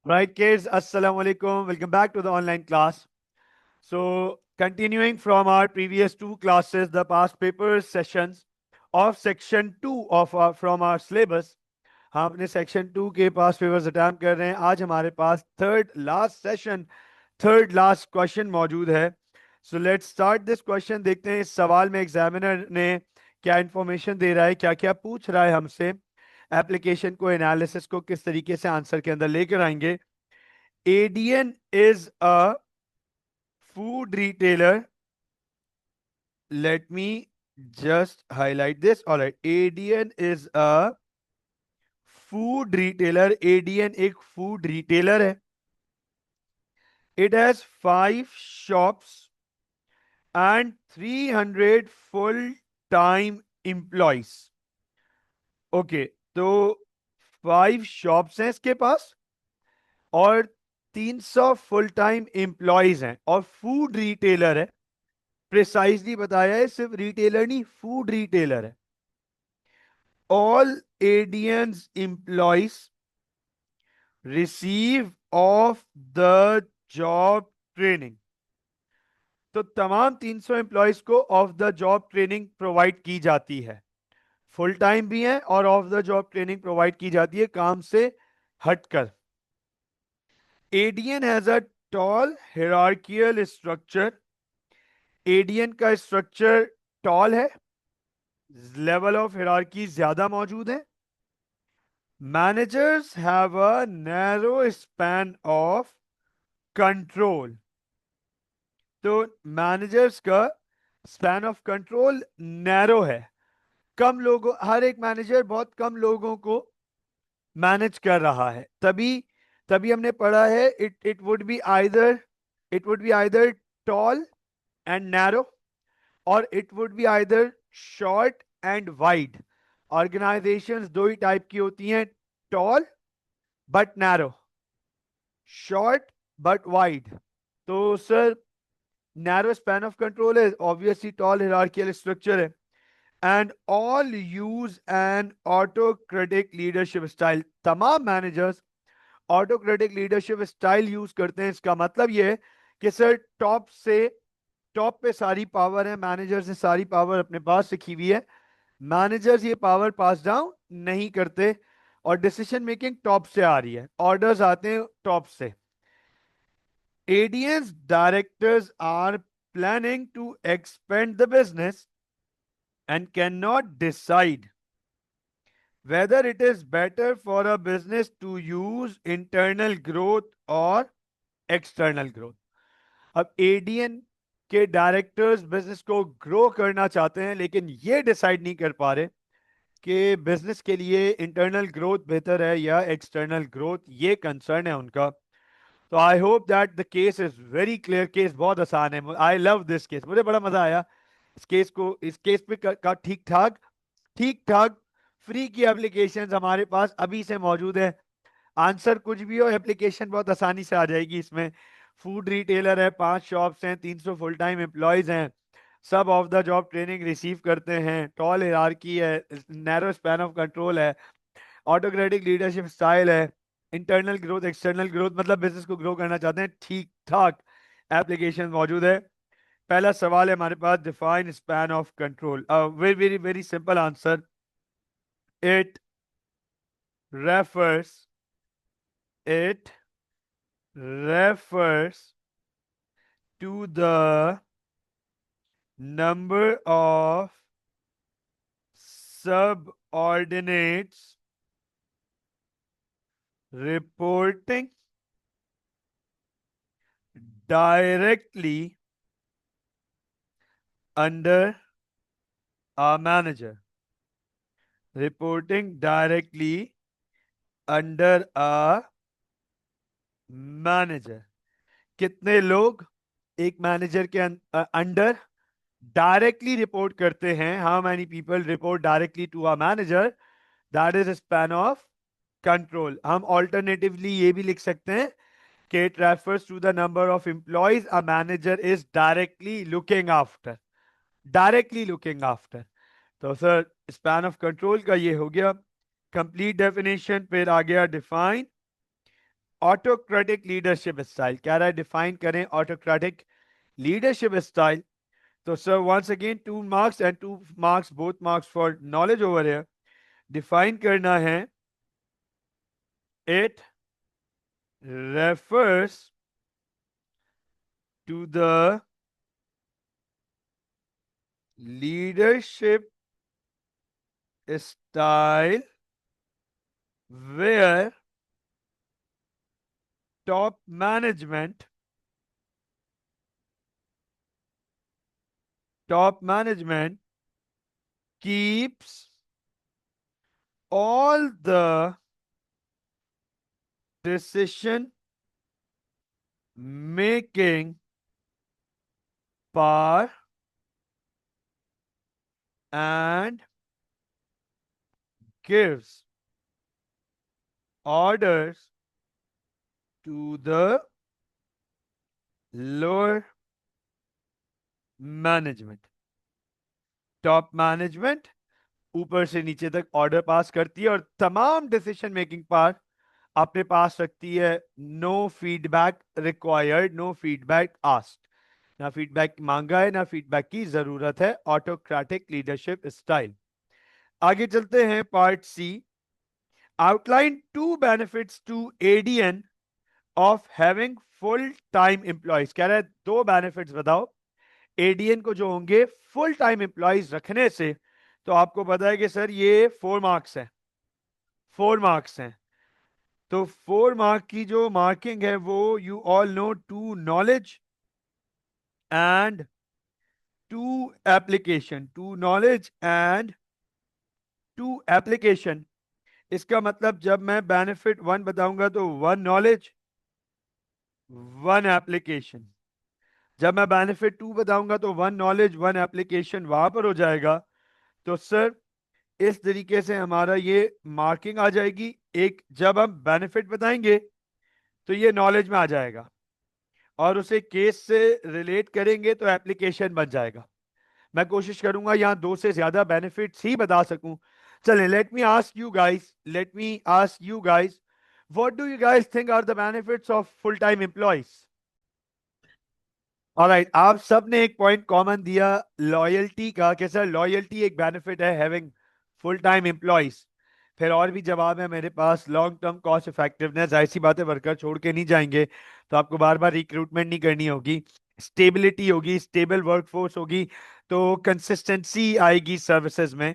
Right, kids, Assalamu alaikum. Welcome back to the online class. So, continuing from our previous two classes, the past papers sessions of section 2 of our from our syllabus, हम अपने section 2 के पास papers attempt कर रहे हैं. आज हमारे पास third last question मौजूद है. So let's start this question. देखते हैं इस सवाल में एग्जामिनर ने क्या इंफॉर्मेशन दे रहा है, क्या क्या पूछ रहा है हमसे. एप्लीकेशन को, एनालिसिस को किस तरीके से आंसर के अंदर लेकर आएंगे. ADN is a food retailer. Let me just highlight this. All right. ADN is a food retailer. ADN एक food retailer है. It has 5 shops and 300 full-time employees. Okay. तो 5 shops हैं इसके पास और 300 फुल टाइम एम्प्लॉयज हैं और food retailer है. Precisely बताया है, सिर्फ रिटेलर नहीं, फूड रिटेलर है. All ADN's employees receive off the job training. तो तमाम 300 एम्प्लॉयज को off the job training provide की जाती है. फुल टाइम भी है और off the job training provide की जाती है काम से हटकर. ADN has a tall hierarchical structure. ADN का स्ट्रक्चर टॉल है, लेवल ऑफ हिरार्की ज्यादा मौजूद है. Managers have a narrow span of control. तो मैनेजर्स का स्पैन ऑफ कंट्रोल नैरो है. कम लोगों, हर एक मैनेजर बहुत कम लोगों को मैनेज कर रहा है. तभी तभी हमने पढ़ा है it would be either tall and narrow और it would be either short and wide. Organisations दो ही टाइप की होती हैं, tall but narrow, short but wide. तो sir narrow span of control है, ऑब्वियसली टॉल हिरार्कियल स्ट्रक्चर है. And all use an autocratic leadership style. तमाम managers autocratic leadership style use करते हैं. इसका मतलब यह है कि सर टॉप पे सारी पावर है, मैनेजर से सारी पावर अपने पास रखी हुई है. मैनेजर्स ये पावर पास डाउन नहीं करते और डिसीजन मेकिंग टॉप से आ रही है, ऑर्डर्स आते हैं टॉप से. ADN's directors are planning to expand the business and cannot decide whether it is better for a business to use internal growth or external growth. अब ADN के directors business को grow करना चाहते हैं लेकिन ये डिसाइड नहीं कर पा रहे कि बिजनेस के लिए इंटरनल ग्रोथ बेहतर है या एक्सटर्नल ग्रोथ. ये कंसर्न है उनका. तो I hope that the case is very clear. Case बहुत आसान है. आई लव दिस केस, मुझे बड़ा मजा आया इस केस पे का ठीक ठाक फ्री की एप्लीकेशन हमारे पास अभी से मौजूद है. आंसर कुछ भी हो, एप्लीकेशन बहुत आसानी से आ जाएगी इसमें. फूड रिटेलर है, 5 शॉप्स हैं, 300 फुल टाइम एम्प्लॉयज हैं, सब of the job training receive करते हैं, टॉल हिरार्की है, नैरो स्पैन ऑफ कंट्रोल है, ऑटोक्रेटिक लीडरशिप स्टाइल है, इंटरनल ग्रोथ एक्सटर्नल ग्रोथ, मतलब बिजनेस को ग्रो करना चाहते हैं. ठीक ठाक एप्लीकेशन मौजूद है. पहला सवाल है हमारे पास, define span of control. Very very very simple answer. It refers it refers to the number of subordinates reporting directly under a manager. Reporting directly under a manager. कितने लोग एक मैनेजर के अंडर डायरेक्टली रिपोर्ट करते हैं? How many people report directly to a manager? That is span of control. हम alternatively ये भी लिख सकते हैं कि it refers to the number of employees a manager is directly looking after. तो सर स्पैन ऑफ कंट्रोल का ये हो गया कंप्लीट डेफिनेशन. फिर आ गया डिफाइन ऑटोक्रेटिक लीडरशिप स्टाइल कह रहा है, डिफाइन करें ऑटोक्रेटिक लीडरशिप स्टाइल. तो sir once again 2 marks and 2 marks, both marks for knowledge over here. Define करना है, it refers to the leadership style where top management keeps all the decision making power and gives orders to the lower management. Top management ऊपर से नीचे तक order pass करती है और तमाम डिसीजन मेकिंग पावर अपने पास रखती है. No feedback required, no feedback asked. ना फीडबैक मांगा है, ना फीडबैक की जरूरत है. Autocratic leadership style. आगे चलते हैं, part C. Outline 2 benefits to ADN of having full time employees. कह रहा है 2 benefits बताओ एडीएन को जो होंगे फुल टाइम एम्प्लॉयज रखने से. तो आपको पता है कि सर ये 4 marks है, 4 marks हैं. तो 4 mark की जो मार्किंग है वो you all know, two knowledge and two application. Two knowledge and two application. इसका मतलब जब मैं बेनिफिट 1 बताऊंगा तो 1 नॉलेज 1 एप्लीकेशन. जब मैं बेनिफिट 2 बताऊंगा तो 1 नॉलेज 1 एप्लीकेशन वहां पर हो जाएगा. तो सर इस तरीके से हमारा ये मार्किंग आ जाएगी. एक जब हम बेनिफिट बताएंगे तो ये नॉलेज में आ जाएगा और उसे केस से रिलेट करेंगे तो एप्लीकेशन बन जाएगा. मैं कोशिश करूंगा यहां 2 से ज्यादा बेनिफिट्स ही बता सकूं. चलें, let me ask you guys, what do you guys think are the benefits of full time employees? Alright, आप सब ने एक पॉइंट कॉमन दिया लॉयल्टी का, कि सर लॉयल्टी एक बेनिफिट है हैविंग फुल टाइम एम्प्लॉयज. फिर और भी जवाब है मेरे पास, लॉन्ग टर्म कॉस्ट इफेक्टिवनेस, ऐसी बातें वर्कर छोड़ के नहीं जाएंगे तो आपको बार बार रिक्रूटमेंट नहीं करनी होगी. स्टेबिलिटी होगी, स्टेबल वर्कफोर्स होगी, तो कंसिस्टेंसी आएगी सर्विसेज में.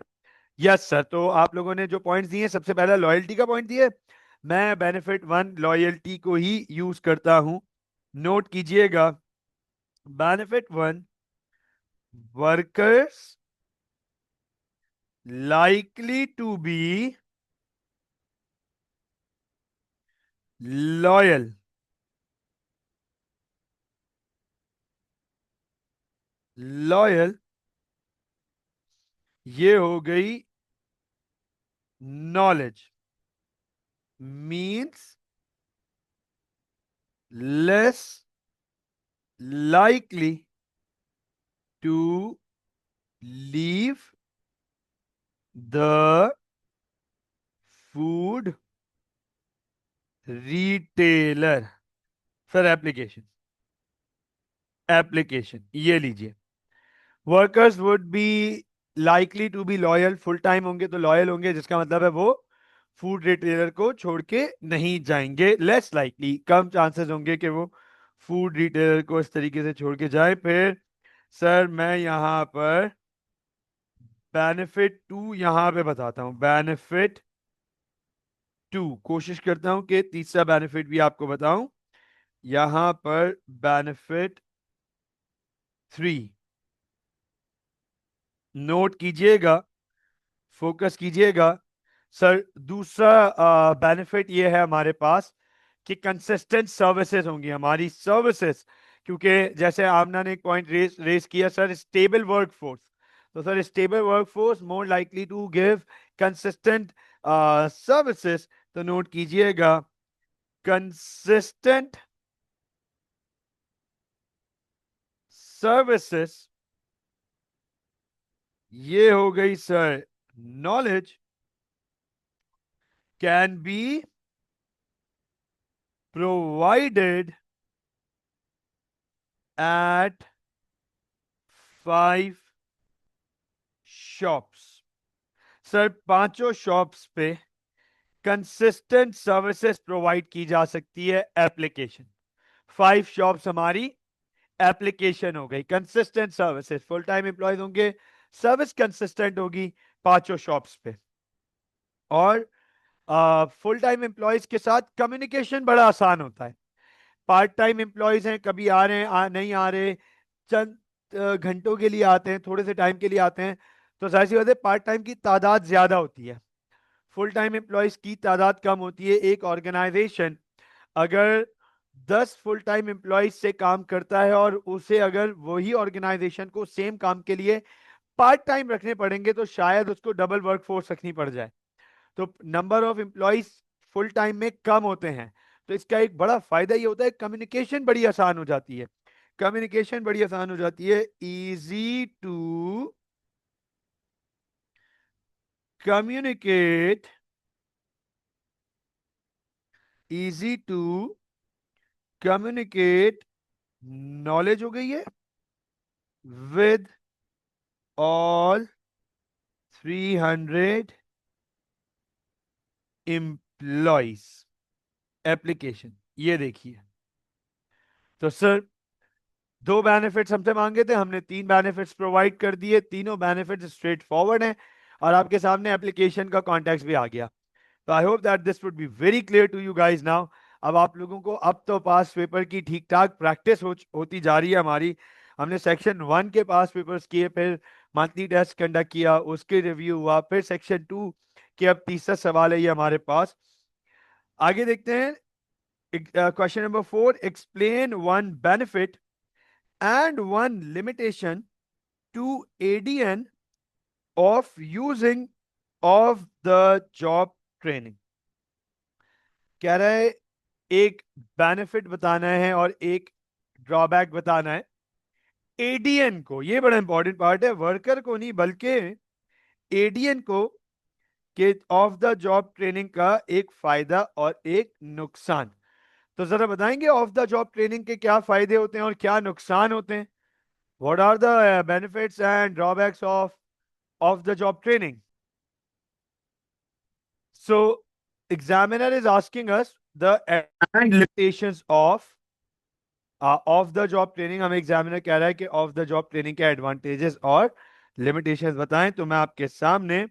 यस सर, तो आप लोगों ने जो पॉइंट्स दिए, सबसे पहला लॉयल्टी का पॉइंट दिए, मैं बेनिफिट 1 लॉयल्टी को ही यूज करता हूं. नोट कीजिएगा, benefit 1, workers likely to be loyal. Loyal, ये हो गई knowledge. Means less likely to leave the food retailer. Sir application, application ये लीजिए. Workers would be likely to be loyal, full time होंगे तो लॉयल होंगे, जिसका मतलब है वो फूड रिटेलर को छोड़ के नहीं जाएंगे. लेस लाइकली, कम चांसेस होंगे कि वो फूड रिटेलर को इस तरीके से छोड़ के जाए. फिर सर मैं यहां पर बेनिफिट 2 यहां पे बताता हूं. बेनिफिट 2, कोशिश करता हूं कि तीसरा बेनिफिट भी आपको बताऊं. यहां पर बेनिफिट 3, नोट कीजिएगा, फोकस कीजिएगा. सर दूसरा बेनिफिट ये है हमारे पास कि कंसिस्टेंट सर्विसेज होंगी हमारी सर्विसेज. क्योंकि जैसे आमना ने एक पॉइंट रेस किया सर, स्टेबल वर्कफोर्स. तो sir stable workforce more likely to give consistent services. तो नोट कीजिएगा, कंसिस्टेंट सर्विसेज, ये हो गई sir knowledge, can be provided at 5 shops. Sir पांचों शॉप्स पे कंसिस्टेंट सर्विसेज प्रोवाइड की जा सकती है एप्लीकेशन. 5 शॉप्स हमारी एप्लीकेशन हो गई. Consistent services, full time employees होंगे, सर्विस कंसिस्टेंट होगी पांचों शॉप्स पे. और फुल टाइम एम्प्लॉयज के साथ कम्युनिकेशन बड़ा आसान होता है. पार्ट टाइम एम्प्लॉयज हैं, कभी आ रहे हैं, नहीं आ रहे, चंद घंटों के लिए आते हैं, थोड़े से टाइम के लिए आते हैं, तो जाहिर सी बात है पार्ट टाइम की तादाद ज्यादा होती है, फुल टाइम एम्प्लॉयज की तादाद कम होती है. एक ऑर्गेनाइजेशन अगर 10 फुल टाइम एम्प्लॉयज से काम करता है और उसे अगर वही ऑर्गेनाइजेशन को सेम काम के लिए पार्ट टाइम रखने पड़ेंगे तो शायद उसको डबल वर्क फोर्स रखनी पड़ जाए. तो number of employees full time में कम होते हैं, तो इसका एक बड़ा फायदा ये होता है कम्युनिकेशन बड़ी आसान हो जाती है. कम्युनिकेशन बड़ी आसान हो जाती है. Easy to communicate, easy to communicate knowledge हो गई है विद ऑल 300 एम्प्लॉयज एप्लीकेशन. ये देखिए, तो सर दो बेनिफिट्स हमसे मांगे थे, हमने 3 बेनिफिट्स प्रोवाइड कर दिए. तीनों बेनिफिट्स स्ट्रेट फॉरवर्ड हैं और आपके सामने एप्लीकेशन का कॉन्टेक्स्ट भी आ गया. तो I hope that this would be very clear to you guys now. अब आप लोगों को अब तो पास पेपर की ठीक ठाक प्रैक्टिस होती जा रही है हमारी. हमने सेक्शन 1 के पास पेपर्स किए, फिर मंथली टेस्ट कंडक्ट किया, उसके रिव्यू हुआ, फिर सेक्शन 2 के अब तीसरा सवाल है ये हमारे पास. आगे देखते हैं. Question number 4, explain one benefit and one limitation to ADN of using of the job training. कह रहा है एक बेनिफिट बताना है और एक ड्रॉबैक बताना है. एडीएन को, ये बड़ा इंपॉर्टेंट पार्ट है, वर्कर को नहीं बल्कि एडीएन को, के ऑफ द जॉब ट्रेनिंग का एक फायदा और एक नुकसान. तो जरा बताएंगे ऑफ द जॉब ट्रेनिंग के क्या फायदे होते हैं और क्या नुकसान होते हैं. What are the benefits and drawbacks of the job training? So, examiner is asking us the and limitations of the job training. हमें एग्जामिनर कह रहा है कि ऑफ द जॉब ट्रेनिंग के एडवांटेजेस और लिमिटेशंस बताएं. तो मैं आपके सामने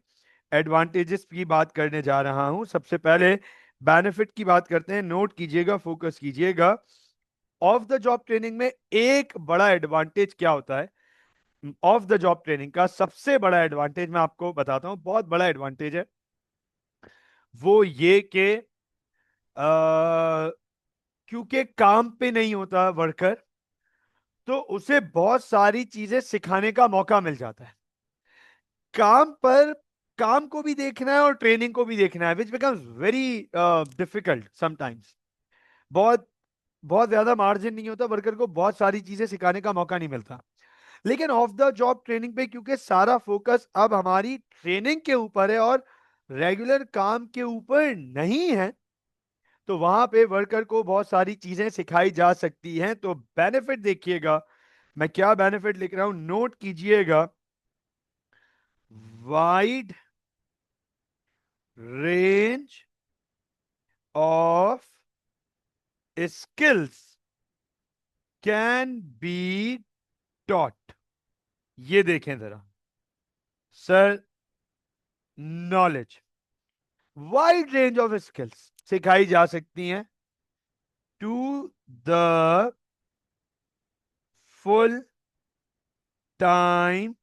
एडवांटेजेस की बात करने जा रहा हूं. सबसे पहले बेनिफिट की बात करते हैं. नोट कीजिएगा, फोकस कीजिएगा. ऑफ द जॉब ट्रेनिंग में एक बड़ा एडवांटेज क्या होता है? ऑफ द जॉब ट्रेनिंग का सबसे बड़ा एडवांटेज मैं आपको बताता हूं, बहुत बड़ा एडवांटेज है वो ये कि क्योंकि काम पे नहीं होता वर्कर, तो उसे बहुत सारी चीजें सिखाने का मौका मिल जाता है. काम पर काम को भी देखना है और ट्रेनिंग को भी देखना है, which becomes very difficult sometimes. बहुत बहुत ज्यादा मार्जिन नहीं होता, वर्कर को बहुत सारी चीजें सिखाने का मौका नहीं मिलता. लेकिन ऑफ द जॉब ट्रेनिंग पे क्योंकि सारा फोकस अब हमारी ट्रेनिंग के ऊपर है और रेगुलर काम के ऊपर नहीं है, तो वहां पे वर्कर को बहुत सारी चीजें सिखाई जा सकती हैं. तो बेनिफिट देखिएगा, मैं क्या बेनिफिट लिख रहा हूं, नोट कीजिएगा. Wide range of skills can be taught. ये देखें जरा sir, knowledge, wide range of skills सिखाई जा सकती हैं to the full time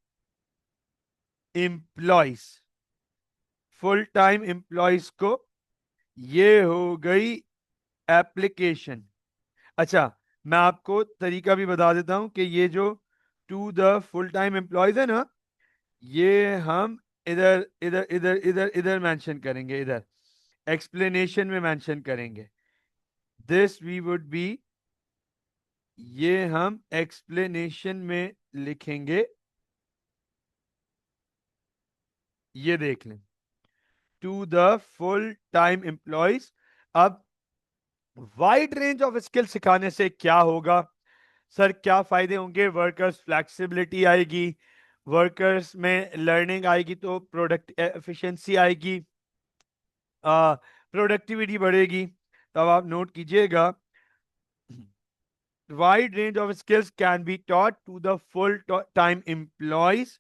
employees. Full time employees को. ये हो गई एप्लीकेशन. अच्छा, मैं आपको तरीका भी बता देता हूं कि ये जो to the full time employees है ना, ये हम इधर इधर इधर इधर इधर मेंशन करेंगे, इधर एक्सप्लेनेशन में मेंशन करेंगे. दिस वी वुड बी, ये हम एक्सप्लेनेशन में लिखेंगे. ये देख लें, to the full time employees. अब वाइड रेंज ऑफ स्किल सिखाने से क्या होगा? सर क्या फायदे होंगे? वर्कर्स फ्लैक्सिबिलिटी आएगी, वर्कर्स में लर्निंग आएगी तो प्रोडक्ट एफिशिएंसी आएगी, प्रोडक्टिविटी बढ़ेगी। तो अब आप नोट कीजिएगा, wide range of skills can be taught to the full-time employees,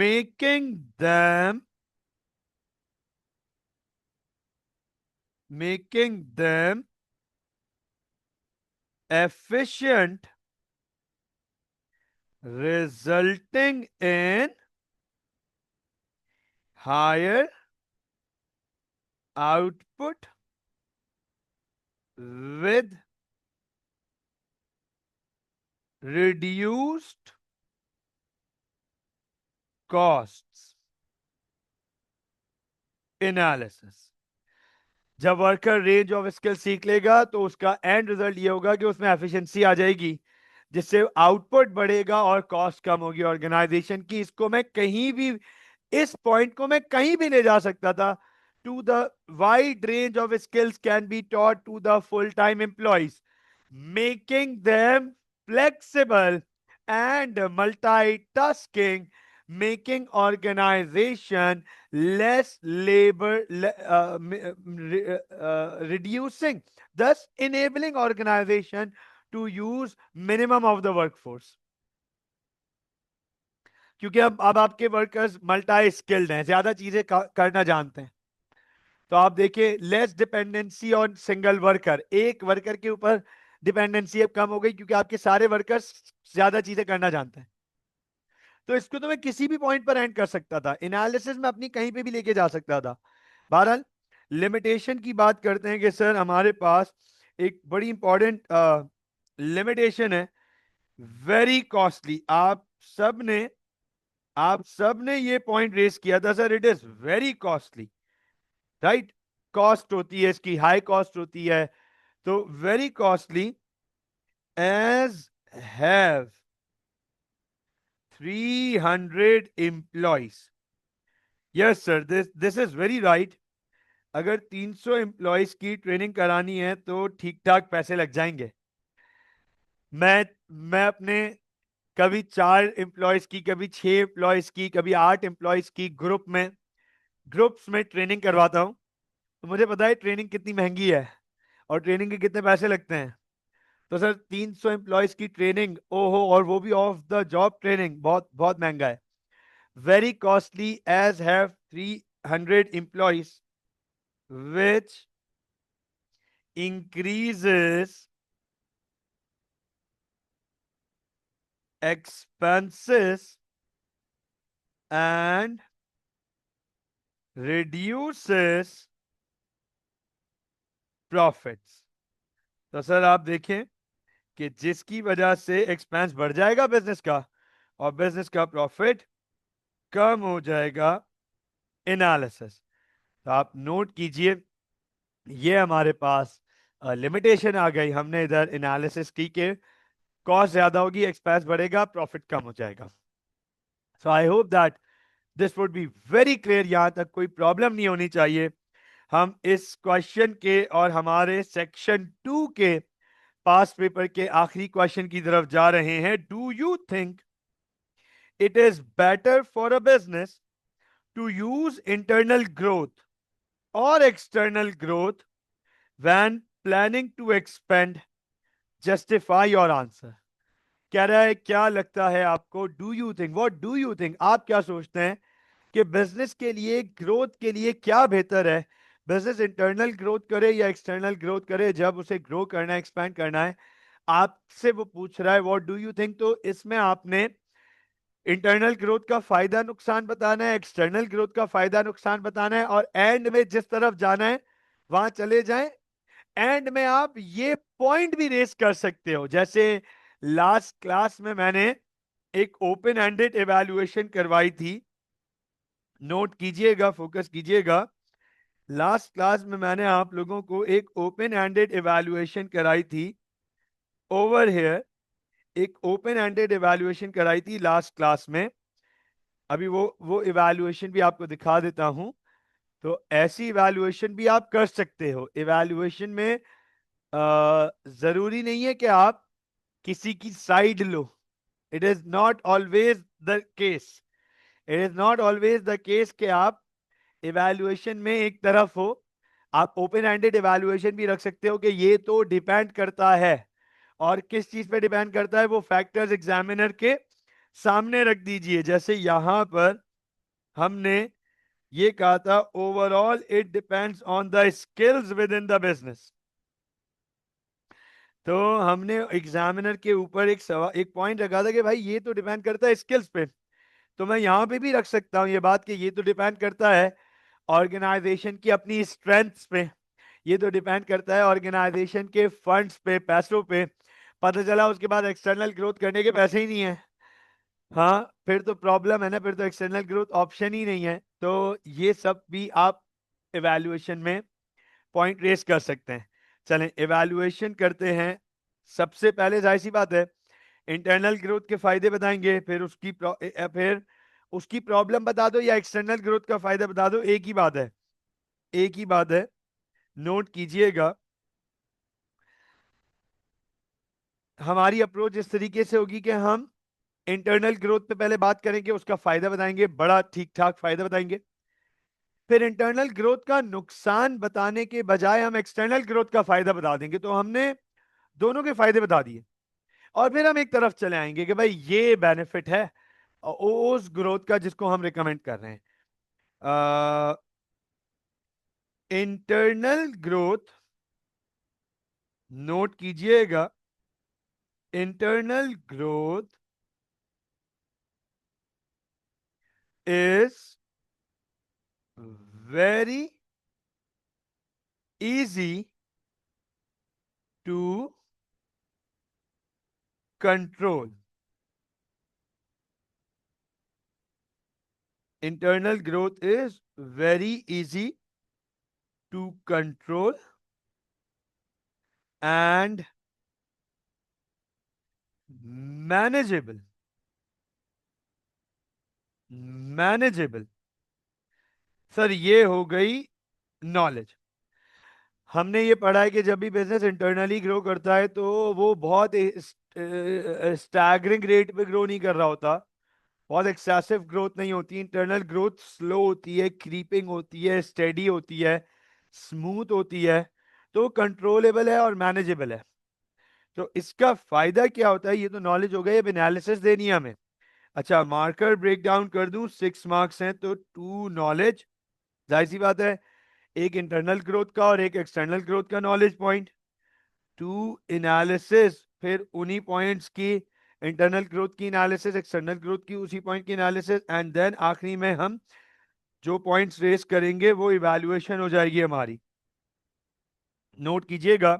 making them efficient, resulting in higher output with reduced costs analysis। जब वर्कर रेंज ऑफ स्किल सीख लेगा तो उसका एंड रिजल्ट ये होगा कि उसमें एफिशिएंसी आ जाएगी, जिससे आउटपुट बढ़ेगा और कॉस्ट कम होगी ऑर्गेनाइजेशन की। इसको मैं कहीं भी, इस पॉइंट को मैं कहीं भी ले जा सकता था। To the wide range of skills can be taught to the full time employees, making them flexible and multitasking, making organization less labor, reducing, thus enabling organization to use minimum of the workforce। क्योंकि अब आपके workers multi skilled हैं, ज्यादा चीजें करना जानते हैं। तो आप देखिए, less dependency on single worker, एक वर्कर के ऊपर डिपेंडेंसी अब कम हो गई क्योंकि आपके सारे वर्कर्स ज्यादा चीजें करना जानते हैं। तो इसको तो मैं किसी भी पॉइंट पर एंड कर सकता था, एनालिसिस में अपनी कहीं पे भी लेके जा सकता था। बहरहाल लिमिटेशन की बात करते हैं कि सर हमारे पास एक बड़ी इंपॉर्टेंट लिमिटेशन है, वेरी कॉस्टली। आप सब ने ये पॉइंट रेस किया था sir, it is very costly, right? Cost होती है इसकी, हाई कॉस्ट होती है। तो very costly as have 300 employees. Yes sir, this is very right. अगर 300 एम्प्लॉयज की ट्रेनिंग करानी है तो ठीक ठाक पैसे लग जाएंगे। मैं अपने कभी 4 एम्प्लॉयज की, कभी 6 एम्प्लॉयज की, कभी 8 एम्प्लॉयज की ग्रुप्स में ट्रेनिंग करवाता हूं। तो मुझे पता है ट्रेनिंग कितनी महंगी है और ट्रेनिंग के कितने पैसे लगते हैं। तो सर 300 एम्प्लॉयज की ट्रेनिंग, ओहो, और वो भी ऑफ द जॉब ट्रेनिंग, बहुत बहुत महंगा है। Very costly as have 300 employees which increases expenses and reduces profits। तो सर आप देखें कि जिसकी वजह से एक्सपेंस बढ़ जाएगा बिजनेस का और बिजनेस का प्रॉफिट कम हो जाएगा। एनालिसिस, तो आप नोट कीजिए, ये हमारे पास लिमिटेशन आ गई। हमने इधर एनालिसिस की कि कॉस्ट ज्यादा होगी, एक्सपेंस बढ़ेगा, प्रॉफिट कम हो जाएगा। So I hope that this would be very clear, यहां तक कोई प्रॉब्लम नहीं होनी चाहिए। हम इस क्वेश्चन के और हमारे सेक्शन 2 के पास्ट पेपर के आखिरी क्वेश्चन की तरफ जा रहे हैं। Do you think it is better for a business to use internal growth और external growth when planning to expand? Justify your answer. कह रहा है क्या लगता है आपको, do you think, what do you think, आप क्या सोचते हैं कि बिजनेस के लिए, ग्रोथ के लिए क्या बेहतर है? बिजनेस इंटरनल ग्रोथ करे या एक्सटर्नल ग्रोथ करे जब उसे ग्रो करना है, एक्सपैंड करना है? आपसे वो पूछ रहा है व्हाट डू यू थिंक। तो इसमें आपने इंटरनल ग्रोथ का फायदा नुकसान बताना है, एक्सटर्नल ग्रोथ का फायदा नुकसान बताना है, और एंड में जिस तरफ जाना है वहां चले जाएं। एंड में आप ये पॉइंट भी रेस कर सकते हो, जैसे लास्ट क्लास में मैंने एक ओपन एंडेड एवेल्युएशन करवाई थी। नोट कीजिएगा, फोकस कीजिएगा। लास्ट क्लास में मैंने आप लोगों को एक ओपन एंडेड एवेल्युएशन कराई थी ओवर हियर, एक ओपन एंडेड एवेल्युएशन कराई थी लास्ट क्लास में। अभी वो इवेल्युएशन भी आपको दिखा देता हूं। तो ऐसी इवैल्यूएशन भी आप कर सकते हो। इवैल्यूएशन में जरूरी नहीं है कि आप किसी की side low. It is not always the case. It is not always the case कि आप इवैल्यूएशन में एक तरफ हो। आप ओपन हैंडेड इवैल्यूएशन भी रख सकते हो कि ये तो डिपेंड करता है। और किस चीज पे डिपेंड करता है वो फैक्टर्स एग्जामिनर के सामने रख दीजिए। जैसे यहां पर हमने ये कहा था, overall it depends on the skills with in the business. तो हमने एग्जामिनर के ऊपर एक सवाल, एक पॉइंट रखा था कि भाई ये तो डिपेंड करता है स्किल्स पे। तो मैं यहां पे भी रख सकता हूं ये बात कि ये तो डिपेंड करता है ऑर्गेनाइजेशन की अपनी स्ट्रेंथ्स पे। ये तो डिपेंड करता है ऑर्गेनाइजेशन के फंड्स पे, पैसों पे। पता चला उसके बाद एक्सटर्नल ग्रोथ करने के पैसे ही नहीं है। हाँ, फिर तो प्रॉब्लम है ना, फिर तो एक्सटर्नल ग्रोथ ऑप्शन ही नहीं है। तो ये सब भी आप इवैल्यूएशन में पॉइंट रेस कर सकते हैं। चलें इवैल्यूएशन करते हैं। सबसे पहले जाहिर सी बात है, इंटरनल ग्रोथ के फायदे बताएंगे, फिर उसकी प्रॉब्लम बता दो या एक्सटर्नल ग्रोथ का फायदा बता दो, एक ही बात है। एक ही बात है, नोट कीजिएगा। हमारी अप्रोच इस तरीके से होगी कि हम इंटरनल ग्रोथ पे पहले बात करेंगे, उसका फायदा बताएंगे, बड़ा ठीक ठाक फायदा बताएंगे। फिर इंटरनल ग्रोथ का नुकसान बताने के बजाय हम एक्सटर्नल ग्रोथ का फायदा बता देंगे। तो हमने दोनों के फायदे बता दिए। और फिर हम एक तरफ चले आएंगे कि भाई ये बेनिफिट है उस ग्रोथ का जिसको हम रिकमेंड कर रहे हैं। इंटरनल ग्रोथ, नोट कीजिएगा, internal growth is very easy to control. internal growth is very easy to control and manageable। Manageable. Sir ये हो गई नॉलेज। हमने ये पढ़ा है कि जब भी बिजनेस इंटरनली ग्रो करता है तो वो बहुत स्टैगरिंग रेट पे ग्रो नहीं कर रहा होता। बहुत एक्सेसिव ग्रोथ नहीं होती। इंटरनल ग्रोथ स्लो होती है, क्रीपिंग होती है, स्टेडी होती है, स्मूथ होती है। तो कंट्रोलेबल है और मैनेजेबल है। तो इसका फायदा क्या होता है, ये तो नॉलेज हो गई। अब एनालिसिस देनी है हमें। अच्छा, मार्कर ब्रेक डाउन कर दूं, 6 मार्क्स हैं तो 2 नॉलेज, जाहिर सी बात है, एक इंटरनल ग्रोथ का और एक एक्सटर्नल ग्रोथ का नॉलेज पॉइंट। 2 एनालिसिस, फिर उन्हीं पॉइंट्स की, इंटरनल ग्रोथ की एनालिसिस, एक्सटर्नल ग्रोथ की उसी पॉइंट की एनालिसिस, एंड देन आखिरी में हम जो पॉइंट्स रेस करेंगे वो इवैल्यूएशन हो जाएगी हमारी। नोट कीजिएगा,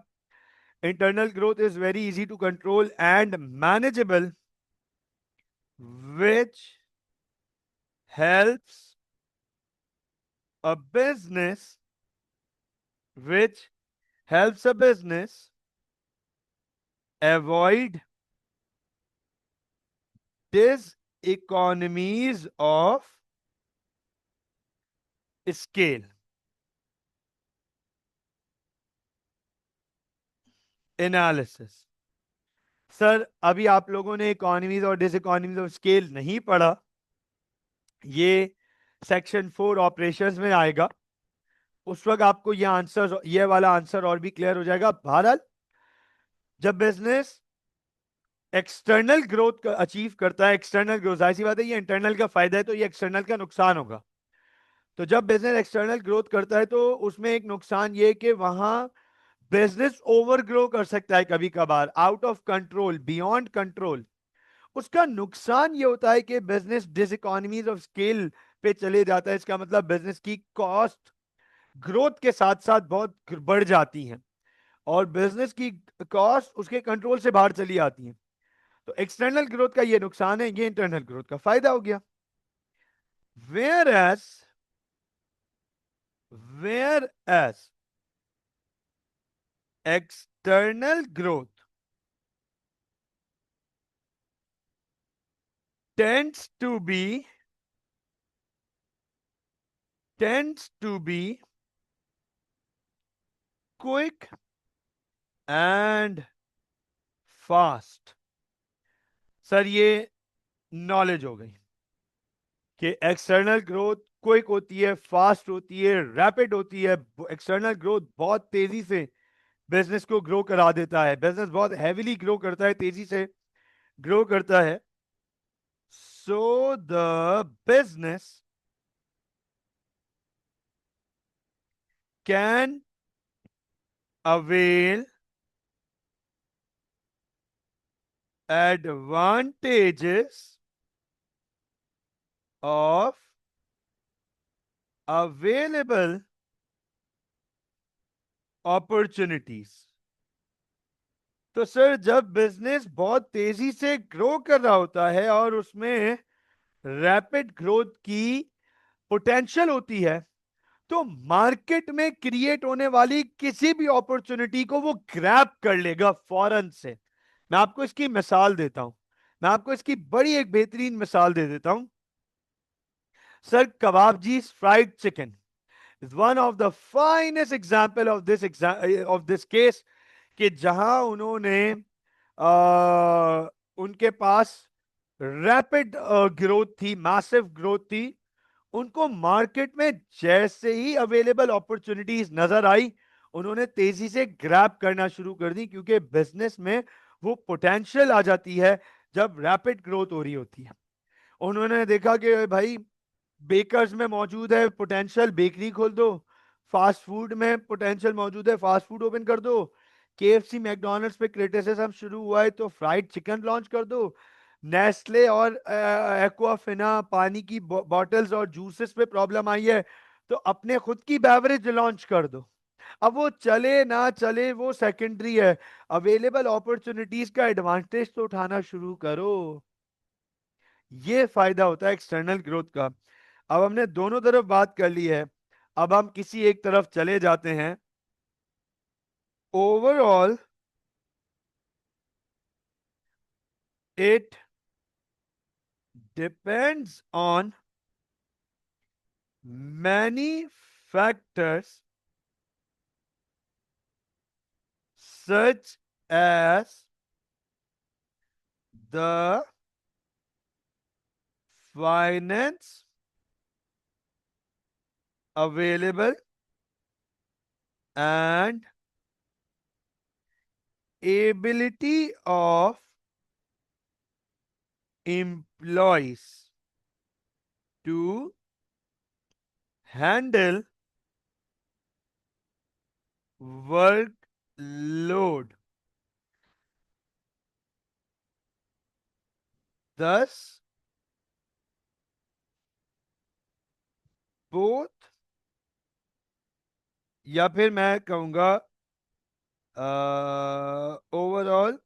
internal growth is very easy to control and manageable, which helps a business, which helps a business avoid diseconomies of scale। Analysis, sir अभी आप लोगों ने इकोनॉमीज और डिसइकोनॉमीज ऑफ स्केल नहीं पढ़ा। ये सेक्शन 4 ऑपरेशंस में आएगा। उस वक्त आपको ये आंसर, ये वाला आंसर और भी क्लियर हो जाएगा। बहरहाल जब बिजनेस एक्सटर्नल ग्रोथ अचीव करता है, एक्सटर्नल ग्रोथ, जाहिर सी बात है ये इंटरनल का फायदा है तो ये एक्सटर्नल का नुकसान होगा। तो जब बिजनेस एक्सटर्नल ग्रोथ करता है तो उसमें एक नुकसान ये कि वहां बिजनेस ओवर ग्रो कर सकता है, कभी कभार out of control, beyond control. उसका नुकसान ये होता है कि बिजनेस डिसइकोनॉमीज ऑफ स्केल पे चले जाता है। इसका मतलब बिजनेस की कॉस्ट ग्रोथ के साथ साथ बहुत बढ़ जाती हैं और बिजनेस की कॉस्ट उसके कंट्रोल से बाहर चली आती हैं। तो एक्सटर्नल ग्रोथ का ये नुकसान है, ये इंटरनल ग्रोथ का फायदा हो गया। Whereas, whereas external growth tends to be tends to be quick and fast. Sir ये नॉलेज हो गई कि एक्सटर्नल ग्रोथ क्विक होती है, फास्ट होती है, रैपिड होती है। एक्सटर्नल ग्रोथ बहुत तेजी से बिजनेस को ग्रो करा देता है, बिजनेस बहुत हैवीली ग्रो करता है, तेजी से ग्रो करता है। So the business can avail advantages of available opportunities। तो सर जब बिजनेस बहुत तेजी से ग्रो कर रहा होता है और उसमें रैपिड ग्रोथ की पोटेंशियल होती है, तो मार्केट में क्रिएट होने वाली किसी भी अपॉर्चुनिटी को वो ग्रैब कर लेगा फौरन से। मैं आपको इसकी मिसाल देता हूं, मैं आपको इसकी बड़ी एक बेहतरीन मिसाल दे देता हूं। Sir Kababjee fried chicken is one of the finest example of this case कि जहां उन्होंने उनके पास रैपिड ग्रोथ थी, मैसिव ग्रोथ थी। उनको मार्केट में जैसे ही अवेलेबल अपॉर्चुनिटीज नजर आई, उन्होंने तेजी से ग्रैब करना शुरू कर दी, क्योंकि बिजनेस में वो पोटेंशियल आ जाती है जब रैपिड ग्रोथ हो रही होती है। उन्होंने देखा कि भाई बेकर्स में मौजूद है पोटेंशियल, बेकरी खोल दो। फास्ट फूड में पोटेंशियल मौजूद है, फास्ट फूड ओपन कर दो। केएफसी मैकडोनल्ड्स पे क्रिटिसिज्म शुरू हुआ है तो फ्राइड चिकन लॉन्च कर दो। नेस्ले और एक्वाफिना पानी की बॉटल्स और जूसेस पे प्रॉब्लम आई है तो अपने खुद की बेवरेज लॉन्च कर दो। अब वो चले ना चले वो सेकेंडरी है, अवेलेबल अपॉर्चुनिटीज का एडवांटेज तो उठाना शुरू करो। ये फायदा होता है एक्सटर्नल ग्रोथ का। अब हमने दोनों तरफ बात कर ली है, अब हम किसी एक तरफ चले जाते हैं। Overall it depends on many factors such as the finance available and ability of employees to handle workload. Thus, both, या फिर मैं कहूंगा overall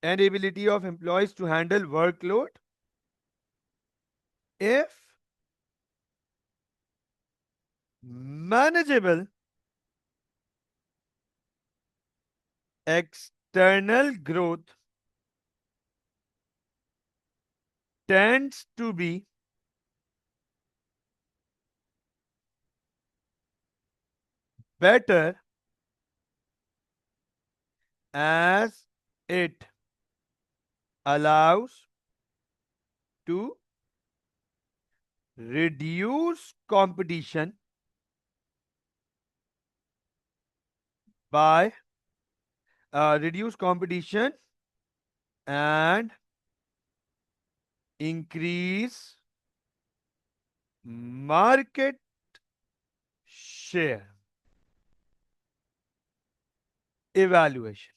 and ability of employees to handle workload, if manageable, external growth tends to be better as it allows to reduce competition by reduce competition and increase market share। Evaluation,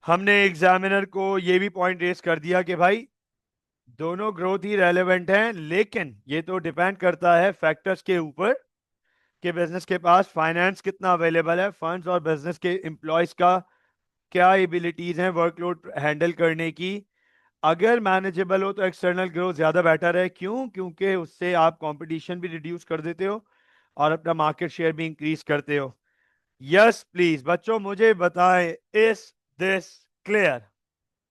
हमने examiner को यह भी point race कर दिया कि भाई दोनों growth ही relevant हैं, लेकिन ये तो डिपेंड करता है फैक्टर्स के ऊपर कि बिजनेस के पास फाइनेंस कितना अवेलेबल है, फंड्स, और बिजनेस के एम्प्लॉयज का क्या एबिलिटीज हैं वर्कलोड हैंडल करने की। अगर मैनेजेबल हो तो एक्सटर्नल ग्रोथ ज्यादा बेटर है। क्यों? क्योंकि उससे आप कंपटीशन भी रिड्यूस कर देते हो और अपना मार्केट शेयर भी इंक्रीज करते हो। यस प्लीज बच्चों मुझे बताएं, इज दिस क्लियर?